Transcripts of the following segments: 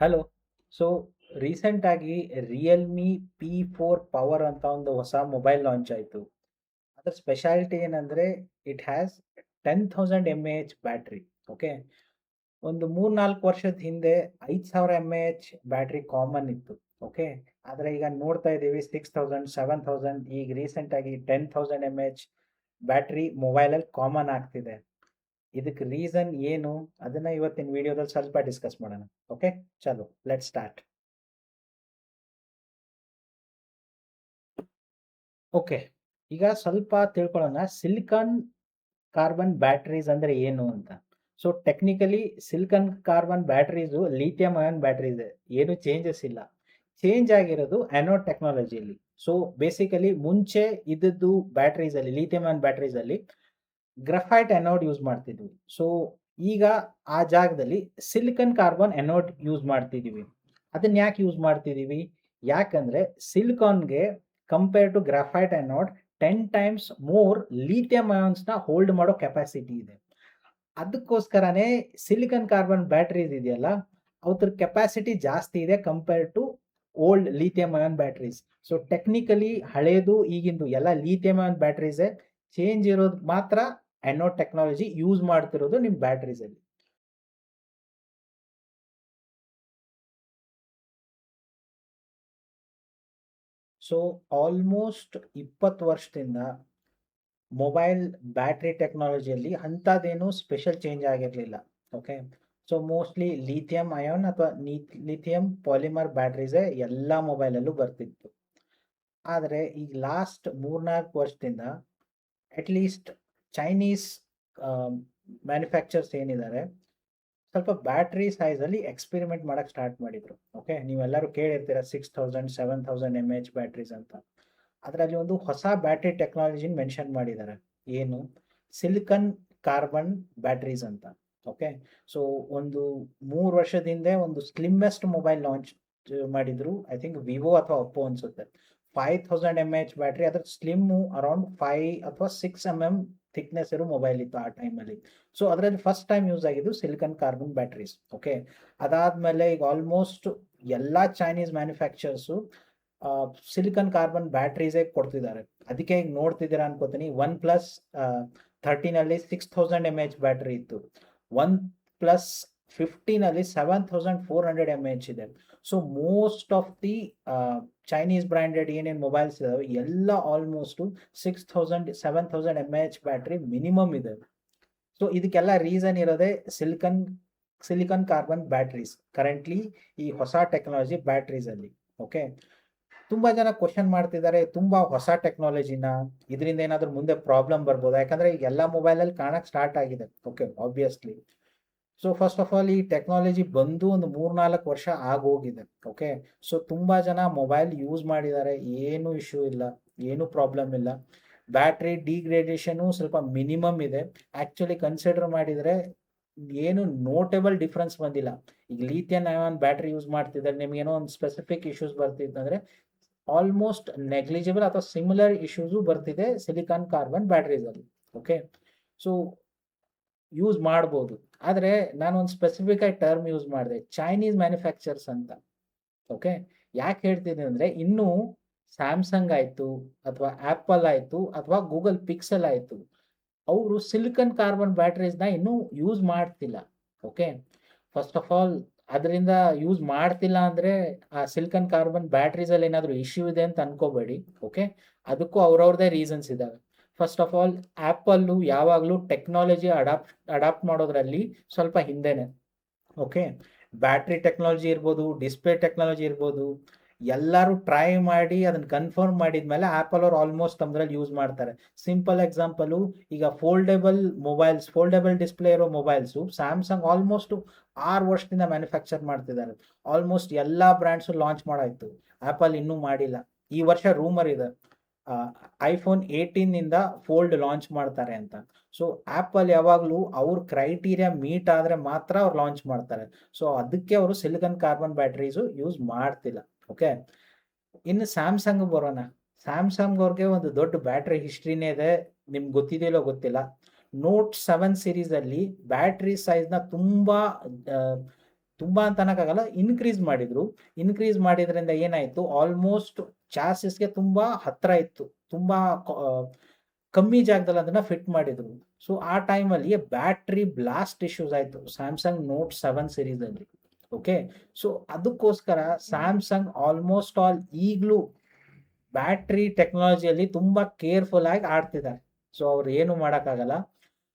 Hello. So recent ಆಗಿ Realme P4 power ಅಂತ ಒಂದು ಹೊಸ ಮೊಬೈಲ್ ಲಾಂಚ್ ಆಯಿತು. ಅದರ ಸ್ಪೆಷಾಲಿಟಿ ಏನಂದ್ರೆ it has 10,000 mAh battery. Okay. ಒಂದು 3-4 ವರ್ಷದ ಹಿಂದೆ 5,000 mAh ಬ್ಯಾಟ್ರಿ ಕಾಮನ್ ಇತ್ತು. ಓಕೆ. ಆದರೆ ಈಗ ನೋಡ್ತಾ ಇದ್ದೀವಿ 6,000 7,000 ಈಗ ರೀಸೆಂಟ್ ಆಗಿ 10,000 mAh ಬ್ಯಾಟ್ರಿ ಮೊಬೈಲಲ್ಲಿ ಕಾಮನ್ ಆಗ್ತಿದೆ. ಇದಕ್ಕೆ ರೀಸನ್ ಏನು ಅದನ್ನ ಇವತ್ತಿನ ವಿಡಿಯೋದಲ್ಲಿ ಸ್ವಲ್ಪ ಡಿಸ್ಕಸ್ ಮಾಡೋಣ. ಓಕೆ, ಚಲೋ ಲೆಟ್ ಸ್ಟಾರ್ಟ್. ಓಕೆ, ಈಗ ಸ್ವಲ್ಪ ತಿಳ್ಕೊಳ್ಳೋಣ ಸಿಲಿಕಾನ್ ಕಾರ್ಬನ್ ಬ್ಯಾಟರೀಸ್ ಅಂದ್ರೆ ಏನು ಅಂತ. So technically silicon carbon batteries lithium ion batteries, ಏನು ಚೇಂಜಸ್ ಇಲ್ಲ. ಚೇಂಜ್ ಆಗಿರೋದು ಆನೋಡ್ ಟೆಕ್ನಾಲಜಿಯಲ್ಲಿ. ಸೊ ಬೇಸಿಕಲಿ ಮುಂಚೆ ಇದ್ದದ್ದು ಬ್ಯಾಟರೀಸ್ ಅಲ್ಲಿ, ಲಿಥಿಯಂ ಅಯಾನ್ ಬ್ಯಾಟರೀಸ್ ಅಲ್ಲಿ ಗ್ರಫೈಟ್ ಅನೋಡ್ ಯೂಸ್ ಮಾಡ್ತಿದ್ವಿ. ಸೊ ಈಗ ಆ ಜಾಗದಲ್ಲಿ ಸಿಲಿಕಾನ್ ಕಾರ್ಬನ್ ಅನೋಡ್ ಯೂಸ್ ಮಾಡ್ತಿದೀವಿ. ಅದನ್ನ ಯಾಕೆ ಯೂಸ್ ಮಾಡ್ತಿದೀವಿ? ಯಾಕಂದ್ರೆ ಸಿಲಿಕಾನ್ಗೆ compare to graphite anode 10 times more lithium ions ನ ಹೋಲ್ಡ್ ಮಾಡೋ ಕೆಪಾಸಿಟಿ ಇದೆ. ಅದಕ್ಕೋಸ್ಕರನೇ ಸಿಲಿಕಾನ್ ಕಾರ್ಬನ್ ಬ್ಯಾಟರೀಸ್ ಇದೆಯಲ್ಲ, ಅದ್ರ ಕೆಪಾಸಿಟಿ ಜಾಸ್ತಿ ಇದೆ compare to old lithium ion batteries. So technically ಹಳೇದು ಈಗಿಂದು ಎಲ್ಲ ಲಿಥಿಯಂ ಅಯಾನ್ ಬ್ಯಾಟರೀಸ್. ಚೇಂಜ್ ಇರೋದು ಮಾತ್ರ ಅನೋಡ್ ಟೆಕ್ನಾಲಜಿ ಯೂಸ್ ಮಾಡ್ತಿರೋದು ನಿಮ್ ಬ್ಯಾಟರೀಸ್ ಅಲ್ಲಿ. ಸೊ ಆಲ್ಮೋಸ್ಟ್ 20 ವರ್ಷದಿಂದ ಮೊಬೈಲ್ ಬ್ಯಾಟ್ರಿ ಟೆಕ್ನಾಲಜಿಯಲ್ಲಿ ಅಂಥದ್ದೇನು ಸ್ಪೆಷಲ್ ಚೇಂಜ್ ಆಗಿರಲಿಲ್ಲ. Okay. So mostly lithium ion ಅಥವಾ ಲಿಥಿಯಂ ಪಾಲಿಮರ್ ಬ್ಯಾಟ್ರೀಸೇ ಎಲ್ಲ ಮೊಬೈಲಲ್ಲೂ ಬರ್ತಿತ್ತು. ಆದರೆ ಈಗ ಲಾಸ್ಟ್ 3-4 ವರ್ಷದಿಂದ ಅಟ್ಲೀಸ್ಟ್ ಚೈನೀಸ್ ಮ್ಯಾನುಫ್ಯಾಕ್ಚರ್ಸ್ ಏನಿದ್ದಾರೆ ಸ್ವಲ್ಪ ಬ್ಯಾಟ್ರಿ ಸೈಜಲ್ಲಿ ಎಕ್ಸ್ಪೆರಿಮೆಂಟ್ ಮಾಡಕ್ಕೆ ಸ್ಟಾರ್ಟ್ ಮಾಡಿದ್ರು. ಓಕೆ, ನೀವೆಲ್ಲರೂ ಕೇಳಿರ್ತೀರ 6,000 7,000 mAh ಬ್ಯಾಟ್ರೀಸ್ ಅಂತ. ಅದರಲ್ಲಿ ಒಂದು ಹೊಸ ಬ್ಯಾಟ್ರಿ ಟೆಕ್ನಾಲಜಿನ ಮೆನ್ಷನ್ ಮಾಡಿದ್ದಾರೆ. ಏನು? ಸಿಲಿಕಾನ್ ಕಾರ್ಬನ್ ಬ್ಯಾಟ್ರೀಸ್ ಅಂತ. ಓಕೆ. ಸೊ ಒಂದು 3 ವರ್ಷದ ಹಿಂದೆ ಒಂದು ಸ್ಲಿಮ್ಮೆಸ್ಟ್ ಮೊಬೈಲ್ ಲಾಂಚ್ ಮಾಡಿದ್ರು. ಐ ಥಿಂಕ್ ವಿವೋ ಅಥವಾ ಒಪ್ಪೋ ಅನ್ಸುತ್ತೆ. 5,000 mAh ಬ್ಯಾಟ್ರಿ, ಅದ್ರ ಸ್ಲಿಮ್ ಅರೌಂಡ್ 5 ಅಥವಾ 6 mm ಥಿಕ್ನೆಸ್ ಇರೋ ಮೊಬೈಲ್ ಇತ್ತು ಆ ಟೈಮಲ್ಲಿ. ಸೊ ಅದರಲ್ಲಿ ಫಸ್ಟ್ ಟೈಮ್ ಯೂಸ್ ಆಗಿದ್ದು ಸಿಲಿಕಾನ್ ಕಾರ್ಬನ್ ಬ್ಯಾಟ್ರೀಸ್. ಓಕೆ. ಅದಾದ್ಮೇಲೆ ಈಗ ಆಲ್ಮೋಸ್ಟ್ ಎಲ್ಲ ಚೈನೀಸ್ ಮ್ಯಾನುಫ್ಯಾಕ್ಚರ್ಸು ಸಿಲಿಕಾನ್ ಕಾರ್ಬನ್ ಬ್ಯಾಟ್ರೀಸೇ ಕೊಡ್ತಿದ್ದಾರೆ. ಅದಕ್ಕೆ ಈಗ ನೋಡ್ತಿದ್ದೀರಾ ಅನ್ಕೋತೀನಿ, OnePlus 13 ಅಲ್ಲಿ 6,000 mAh ಬ್ಯಾಟ್ರಿ ಇತ್ತು. OnePlus 15 ಅಲ್ಲಿ 7,400 mAh ಇದೆ. So most of the Chinese branded ಏನೇನು ಮೊಬೈಲ್ಸ್ ಇದಾವೆ ಎಲ್ಲ ಆಲ್ಮೋಸ್ಟ್ 6,000 7,000 mAh ಬ್ಯಾಟ್ರಿ ಮಿನಿಮಮ್ ಇದೆ. ಸೊ ಇದಕ್ಕೆಲ್ಲ ರೀಸನ್ ಇರೋದೇ ಸಿಲಿಕಾನ್ ಕಾರ್ಬನ್ ಬ್ಯಾಟ್ರೀಸ್ ಕರೆಂಟ್ಲಿ ಈ ಹೊಸ ಟೆಕ್ನಾಲಜಿ ಬ್ಯಾಟ್ರೀಸ್ ಅಲ್ಲಿ. ಓಕೆ. ತುಂಬಾ ಜನ ಕ್ವಶನ್ ಮಾಡ್ತಿದ್ದಾರೆ, ತುಂಬಾ ಹೊಸ ಟೆಕ್ನಾಲಜಿನ, ಇದರಿಂದ ಏನಾದ್ರೂ ಮುಂದೆ ಪ್ರಾಬ್ಲಮ್ ಬರ್ಬೋದಾ? ಯಾಕಂದ್ರೆ ಈಗ ಎಲ್ಲ ಮೊಬೈಲಲ್ಲಿ ಕಾಣಕ್ ಸ್ಟಾರ್ಟ್ ಆಗಿದೆ. Okay, obviously. So first of all ಈ ಟೆಕ್ನಾಲಜಿ ಬಂದು ಒಂದು 3-4 ವರ್ಷ ಆಗೋಗಿದೆ. ಓಕೆ. ಸೊ ತುಂಬಾ ಜನ ಮೊಬೈಲ್ ಯೂಸ್ ಮಾಡಿದ್ದಾರೆ, ಏನು ಇಶ್ಯೂ ಇಲ್ಲ, ಏನು ಪ್ರಾಬ್ಲಮ್ ಇಲ್ಲ. ಬ್ಯಾಟ್ರಿ ಡಿಗ್ರೇಡೇಷನು ಸ್ವಲ್ಪ ಮಿನಿಮಮ್ ಇದೆ. ಆಕ್ಚುಲಿ ಕನ್ಸಿಡರ್ ಮಾಡಿದ್ರೆ ಏನು ನೋಟೇಬಲ್ ಡಿಫ್ರೆನ್ಸ್ ಬಂದಿಲ್ಲ. ಈಗ ಲಿಥಿಯಂ ಅಯಾನ್ ಬ್ಯಾಟ್ರಿ ಯೂಸ್ ಮಾಡ್ತಿದ್ದಾರೆ, ನಿಮ್ಗೆ ಏನೋ ಒಂದು ಸ್ಪೆಸಿಫಿಕ್ ಇಶ್ಯೂಸ್ ಬರ್ತಿತ್ತಂದ್ರೆ ಆಲ್ಮೋಸ್ಟ್ ನೆಗ್ಲಿಜಿಬಲ್ ಅಥವಾ ಸಿಮಿಲರ್ ಇಶ್ಯೂಸು ಬರ್ತಿದೆ ಸಿಲಿಕಾನ್ ಕಾರ್ಬನ್ ಬ್ಯಾಟ್ರೀಸ್ ಅಲ್ಲಿ. ಓಕೆ. ಸೊ ಯೂಸ್ ಮಾಡ್ಬೋದು. ಆದರೆ ನಾನು ಒಂದು ಸ್ಪೆಸಿಫಿಕ್ ಆಗಿ ಟರ್ಮ್ ಯೂಸ್ ಮಾಡಿದೆ, ಚೈನೀಸ್ ಮ್ಯಾನುಫ್ಯಾಕ್ಚರ್ಸ್ ಅಂತ. ಓಕೆ. ಯಾಕೆ ಹೇಳ್ತಿದ್ದೀನಿ ಅಂದರೆ ಇನ್ನೂ ಸ್ಯಾಮ್ಸಂಗ್ ಆಯಿತು ಅಥವಾ ಆ್ಯಪಲ್ ಆಯಿತು ಅಥವಾ ಗೂಗಲ್ ಪಿಕ್ಸೆಲ್ ಆಯಿತು, ಅವರು ಸಿಲಿಕಾನ್ ಕಾರ್ಬನ್ ಬ್ಯಾಟ್ರೀಸ್ನ ಇನ್ನೂ ಯೂಸ್ ಮಾಡ್ತಿಲ್ಲ. ಓಕೆ. ಫಸ್ಟ್ ಆಫ್ ಆಲ್ ಅದರಿಂದ ಯೂಸ್ ಮಾಡ್ತಿಲ್ಲ ಅಂದರೆ ಆ ಸಿಲಿಕಾನ್ ಕಾರ್ಬನ್ ಬ್ಯಾಟ್ರೀಸಲ್ಲಿ ಏನಾದರೂ ಇಶ್ಯೂ ಇದೆ ಅಂತ ಅನ್ಕೋಬೇಡಿ. ಓಕೆ. ಅದಕ್ಕೂ ಅವ್ರವ್ರದ್ದೇ ರೀಸನ್ಸ್ ಇದ್ದಾವೆ. ಫಸ್ಟ್ ಆಫ್ ಆಲ್ ಆ್ಯಪಲ್ಲು ಯಾವಾಗಲೂ ಟೆಕ್ನಾಲಜಿ ಅಡಾಪ್ಟ್ ಮಾಡೋದ್ರಲ್ಲಿ ಸ್ವಲ್ಪ ಹಿಂದೆನೆ. ಓಕೆ. ಬ್ಯಾಟ್ರಿ ಟೆಕ್ನಾಲಜಿ ಇರ್ಬೋದು, ಡಿಸ್ಪ್ಲೇ ಟೆಕ್ನಾಲಜಿ ಇರ್ಬೋದು, ಎಲ್ಲರೂ ಟ್ರೈ ಮಾಡಿ ಅದನ್ನ ಕನ್ಫರ್ಮ್ ಮಾಡಿದ್ಮೇಲೆ ಆ್ಯಪಲ್ ಅವ್ರು ಆಲ್ಮೋಸ್ಟ್ ನಮ್ದ್ರಲ್ಲಿ ಯೂಸ್ ಮಾಡ್ತಾರೆ. ಸಿಂಪಲ್ ಎಕ್ಸಾಂಪಲು, ಈಗ ಫೋಲ್ಡೇಬಲ್ ಡಿಸ್ಪ್ಲೇ ಇರೋ ಮೊಬೈಲ್ಸು ಸ್ಯಾಮ್ಸಂಗ್ ಆಲ್ಮೋಸ್ಟ್ 6 ವರ್ಷದಿಂದ ಮ್ಯಾನುಫ್ಯಾಕ್ಚರ್ ಮಾಡ್ತಿದ್ದಾರೆ. ಆಲ್ಮೋಸ್ಟ್ ಎಲ್ಲ ಬ್ರ್ಯಾಂಡ್ಸು ಲಾಂಚ್ ಮಾಡಾಯ್ತು, ಆ್ಯಪಲ್ ಇನ್ನೂ ಮಾಡಿಲ್ಲ. ಈ ವರ್ಷ ರೂಮರ್ ಇದೆ iPhone 18 ಇಂದ ಫೋಲ್ಡ್ ಲಾಂಚ್ ಮಾಡ್ತಾರೆ ಅಂತ. ಸೊ ಆ್ಯಪಲ್ ಯಾವಾಗಲೂ ಅವ್ರ ಕ್ರೈಟೀರಿಯಾ ಮೀಟ್ ಆದರೆ ಮಾತ್ರ ಅವ್ರು ಲಾಂಚ್ ಮಾಡ್ತಾರೆ. ಸೊ ಅದಕ್ಕೆ ಅವರು ಸಿಲಿಕಾನ್ ಕಾರ್ಬನ್ ಬ್ಯಾಟ್ರೀಸು ಯೂಸ್ ಮಾಡ್ತಿಲ್ಲ. ಓಕೆ. ಇನ್ನು ಸ್ಯಾಮ್ಸಂಗ್ ಬರೋಣ. ಸ್ಯಾಮ್ಸಂಗ್ ಅವ್ರಿಗೆ ಒಂದು ದೊಡ್ಡ ಬ್ಯಾಟ್ರಿ ಹಿಸ್ಟ್ರಿನೇ ಇದೆ, ನಿಮ್ಗೆ ಗೊತ್ತಿದೆಯಲ್ಲೋ ಗೊತ್ತಿಲ್ಲ. ನೋಟ್ 7 ಸೀರೀಸಲ್ಲಿ ಬ್ಯಾಟ್ರಿ ಸೈಜ್ನ ತುಂಬ ತುಂಬಾ ಅಂತ ಅನ್ನಕ್ಕಾಗಲ್ಲ, ಇನ್ಕ್ರೀಸ್ ಮಾಡಿದ್ರು. ಇನ್ಕ್ರೀಸ್ ಮಾಡಿದ್ರಿಂದ ಏನಾಯ್ತು, ಆಲ್ಮೋಸ್ಟ್ ಚಾಸಿಸ್ಗೆ ತುಂಬಾ ಹತ್ರ ಇತ್ತು, ತುಂಬಾ ಕಮ್ಮಿ ಜಾಗದಲ್ಲಿ ಅದನ್ನ ಫಿಟ್ ಮಾಡಿದ್ರು. ಸೊ ಆ ಟೈಮಲ್ಲಿ ಬ್ಯಾಟ್ರಿ ಬ್ಲಾಸ್ಟ್ ಇಶ್ಯೂಸ್ ಆಯ್ತು ಸ್ಯಾಮ್ಸಂಗ್ ನೋಟ್ 7 ಸೀರೀಸ್ ಅಲ್ಲಿ. ಓಕೆ, ಸೊ ಅದಕ್ಕೋಸ್ಕರ ಸ್ಯಾಮ್ಸಂಗ್ ಆಲ್ಮೋಸ್ಟ್ ಆಲ್ ಈಗಲೂ ಬ್ಯಾಟ್ರಿ ಟೆಕ್ನಾಲಜಿಯಲ್ಲಿ ತುಂಬಾ ಕೇರ್ಫುಲ್ ಆಗಿ ಆಡ್ತಿದ್ದಾರೆ. ಸೊ ಅವ್ರು ಏನು ಮಾಡೋಕ್ಕಾಗಲ್ಲ.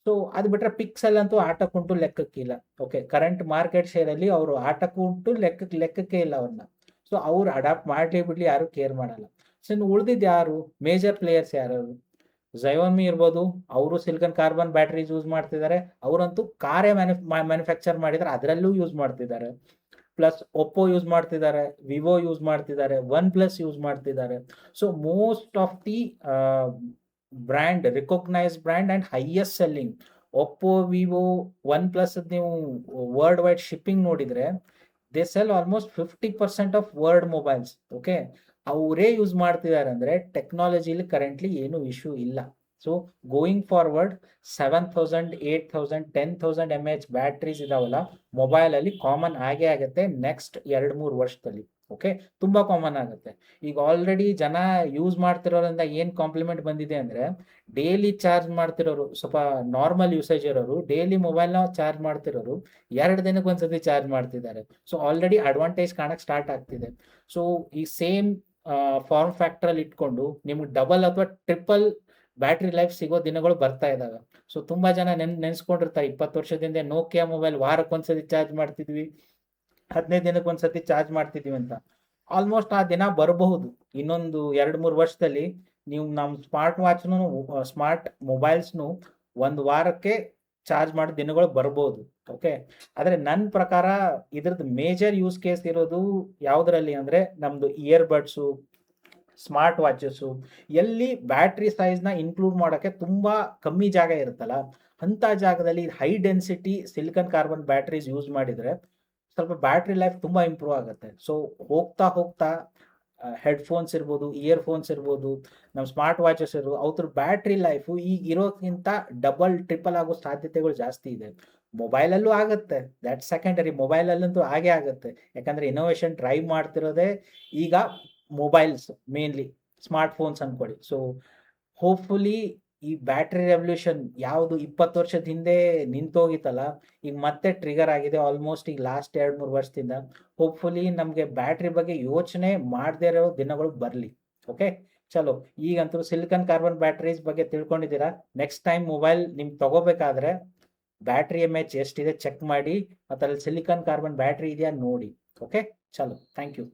ಸೊ ಅದು ಬಿಟ್ರೆ ಪಿಕ್ಸೆಲ್ ಅಂತೂ ಆಟಕ್ಕುಂಟು ಲೆಕ್ಕಕ್ಕಿಲ್ಲ. ಓಕೆ, ಕರೆಂಟ್ ಮಾರ್ಕೆಟ್ ಶೇರ್ ಅಲ್ಲಿ ಅವರು ಆಟಕ್ಕುಂಟು ಲೆಕ್ಕಕ್ಕೆ ಇಲ್ಲ ಅವ್ರನ್ನ. ಸೊ ಅವ್ರು ಅಡಾಪ್ಟ್ ಮಾಡ್ಲಿ ಬಿಡ್ಲಿ ಯಾರು ಕೇರ್ ಮಾಡಲ್ಲ. ಸೊ ಇನ್ನು ಉಳಿದಿದ್ದು ಯಾರು ಮೇಜರ್ ಪ್ಲೇಯರ್ಸ್ ಯಾರು? ಝಯೋಮಿ ಇರ್ಬೋದು, ಅವರು ಸಿಲಿಕಾನ್ ಕಾರ್ಬನ್ ಬ್ಯಾಟ್ರೀಸ್ ಯೂಸ್ ಮಾಡ್ತಿದ್ದಾರೆ. ಅವರಂತೂ ಕಾರೇ ಮ್ಯಾನುಫ್ಯಾಕ್ಚರ್ ಮಾಡಿದ್ದಾರೆ, ಅದರಲ್ಲೂ ಯೂಸ್ ಮಾಡ್ತಿದ್ದಾರೆ. ಪ್ಲಸ್ ಒಪ್ಪೋ ಯೂಸ್ ಮಾಡ್ತಿದ್ದಾರೆ, ವಿವೋ ಯೂಸ್ ಮಾಡ್ತಿದ್ದಾರೆ, ಒನ್ ಪ್ಲಸ್ ಯೂಸ್ ಮಾಡ್ತಿದ್ದಾರೆ. So most of the brand, recognise brand and highest selling Oppo, Vivo, OnePlus ನೀವು ವರ್ಲ್ಡ್ ವೈಡ್ ಶಿಪ್ಪಿಂಗ್ ನೋಡಿದ್ರೆ they sell almost 50% of world mobiles. Okay, ಅವರೇ use ಮಾಡ್ತಿದ್ದಾರೆ ಅಂದ್ರೆ technologically currently ಏನು issue ಇಲ್ಲ. So going forward 7000, 8000, 10,000 mAh batteries ಇದಾವಲ್ಲ mobile ಅಲ್ಲಿ common ಆಗೇ ಆಗುತ್ತೆ ನೆಕ್ಸ್ಟ್ 2-3 ವರ್ಷದಲ್ಲಿ. ಓಕೆ, ತುಂಬಾ ಕಾಮನ್ ಆಗುತ್ತೆ. ಈಗ ಆಲ್ರೆಡಿ ಜನ ಯೂಸ್ ಮಾಡ್ತಿರೋದ್ರಿಂದ ಏನ್ ಕಾಂಪ್ಲಿಮೆಂಟ್ ಬಂದಿದೆ ಅಂದ್ರೆ, ಡೈಲಿ ಚಾರ್ಜ್ ಮಾಡ್ತಿರೋರು, ಸ್ವಲ್ಪ ನಾರ್ಮಲ್ ಯೂಸೇಜ್ ಇರೋರು ಡೈಲಿ ಮೊಬೈಲ್ನ ಚಾರ್ಜ್ ಮಾಡ್ತಿರೋರು 2 ದಿನಕ್ಕೆ ಒಂದ್ಸತಿ ಚಾರ್ಜ್ ಮಾಡ್ತಿದ್ದಾರೆ. ಸೊ ಆಲ್ರೆಡಿ ಅಡ್ವಾಂಟೇಜ್ ಕಾಣಕ್ ಸ್ಟಾರ್ಟ್ ಆಗ್ತಿದೆ. ಸೊ ಈ ಸೇಮ್ ಫಾರ್ಮ್ ಫ್ಯಾಕ್ಟರ್ ಅಲ್ಲಿ ಇಟ್ಕೊಂಡು ನಿಮ್ಗೆ ಡಬಲ್ ಅಥವಾ ಟ್ರಿಪಲ್ ಬ್ಯಾಟ್ರಿ ಲೈಫ್ ಸಿಗೋ ದಿನಗಳು ಬರ್ತಾ ಇದಾವೆ. ಸೊ ತುಂಬಾ ಜನ ನೆನ್ಸ್ಕೊಂಡಿರ್ತಾರೆ 20 ವರ್ಷದಿಂದ ನೋಕಿಯಾ ಮೊಬೈಲ್ ವಾರಕ್ಕೊಂದ್ಸತಿ ಚಾರ್ಜ್ ಮಾಡ್ತಿದ್ವಿ, 15 ದಿನಕ್ಕೆ ಒಂದ್ಸತಿ ಚಾರ್ಜ್ ಮಾಡ್ತಿದ್ವಿ ಅಂತ. ಆಲ್ಮೋಸ್ಟ್ ಆ ದಿನ ಬರಬಹುದು ಇನ್ನೊಂದು 2-3 ವರ್ಷದಲ್ಲಿ. ನೀವು ನಮ್ಮ ಸ್ಮಾರ್ಟ್ ವಾಚ್ನು, ಸ್ಮಾರ್ಟ್ ಮೊಬೈಲ್ಸ್ನು 1 ವಾರಕ್ಕೆ ಚಾರ್ಜ್ ಮಾಡೋ ದಿನಗಳು ಬರ್ಬೋದು. ಓಕೆ, ಆದ್ರೆ ನನ್ನ ಪ್ರಕಾರ ಇದ್ರದ್ದು ಮೇಜರ್ ಯೂಸ್ ಕೇಸ್ ಇರೋದು ಯಾವ್ದ್ರಲ್ಲಿ ಅಂದ್ರೆ, ನಮ್ದು ಇಯರ್ಬಡ್ಸು, ಸ್ಮಾರ್ಟ್ ವಾಚಸ್ಸು, ಎಲ್ಲಿ ಬ್ಯಾಟ್ರಿ ಸೈಜ್ನ ಇನ್ಕ್ಲೂಡ್ ಮಾಡೋಕ್ಕೆ ತುಂಬಾ ಕಮ್ಮಿ ಜಾಗ ಇರುತ್ತಲ್ಲ, ಅಂತ ಜಾಗದಲ್ಲಿ high density silicon carbon batteries use ಮಾಡಿದ್ರೆ ಸ್ವಲ್ಪ ಬ್ಯಾಟ್ರಿ ಲೈಫ್ ತುಂಬಾ ಇಂಪ್ರೂವ್ ಆಗುತ್ತೆ. ಸೊ ಹೋಗ್ತಾ ಹೋಗ್ತಾ ಹೆಡ್ಫೋನ್ಸ್ ಇರ್ಬೋದು, ಇಯರ್ಫೋನ್ಸ್ ಇರ್ಬೋದು, ನಮ್ಮ ಸ್ಮಾರ್ಟ್ ವಾಚಸ್ ಇರ್ಬೋದು, ಅವ್ರ ಬ್ಯಾಟ್ರಿ ಲೈಫು ಈಗ ಇರೋಕ್ಕಿಂತ ಡಬಲ್ ಟ್ರಿಪಲ್ ಆಗೋ ಸಾಧ್ಯತೆಗಳು ಜಾಸ್ತಿ ಇದೆ. ಮೊಬೈಲಲ್ಲೂ ಆಗುತ್ತೆ, ದಟ್ ಸೆಕೆಂಡರಿ. ಮೊಬೈಲಲ್ಲಂತೂ ಆಗೇ ಆಗುತ್ತೆ, ಯಾಕಂದ್ರೆ ಇನೋವೇಷನ್ ಡ್ರೈವ್ ಮಾಡ್ತಿರೋದೇ ಈಗ ಮೊಬೈಲ್ಸ್, ಮೇನ್ಲಿ ಸ್ಮಾರ್ಟ್ ಫೋನ್ಸ್ ಅನ್ಕೊಳ್ಳಿ. ಸೊ ಹೋಪ್ಫುಲಿ ಈ ಬ್ಯಾಟ್ರಿ ರೆವಲ್ಯೂಷನ್ ಯಾವುದು 20 ವರ್ಷದ ಹಿಂದೆ ನಿಂತೋಗಿತ್ತಲ್ಲ, ಈಗ ಮತ್ತೆ ಟ್ರಿಗರ್ ಆಗಿದೆ ಆಲ್ಮೋಸ್ಟ್ ಈಗ ಲಾಸ್ಟ್ 2-3 ವರ್ಷದಿಂದ. ಹೋಪ್ಫುಲಿ ನಮಗೆ ಬ್ಯಾಟ್ರಿ ಬಗ್ಗೆ ಯೋಚನೆ ಮಾಡದೇ ಇರೋ ದಿನಗಳು ಬರಲಿ. ಓಕೆ, ಚಲೋ, ಈಗಂತೂ ಸಿಲಿಕಾನ್ ಕಾರ್ಬನ್ ಬ್ಯಾಟ್ರೀಸ್ ಬಗ್ಗೆ ತಿಳ್ಕೊಂಡಿದ್ದೀರಾ. ನೆಕ್ಸ್ಟ್ ಟೈಮ್ ಮೊಬೈಲ್ ನಿಮ್ಗೆ ತಗೋಬೇಕಾದ್ರೆ ಬ್ಯಾಟ್ರಿ MAH ಎಷ್ಟಿದೆ ಚೆಕ್ ಮಾಡಿ, ಮತ್ತೆ ಅಲ್ಲಿ ಸಿಲಿಕಾನ್ ಕಾರ್ಬನ್ ಬ್ಯಾಟ್ರಿ ಇದೆಯಾ ನೋಡಿ. ಓಕೆ, ಚಲೋ, ಥ್ಯಾಂಕ್ ಯು.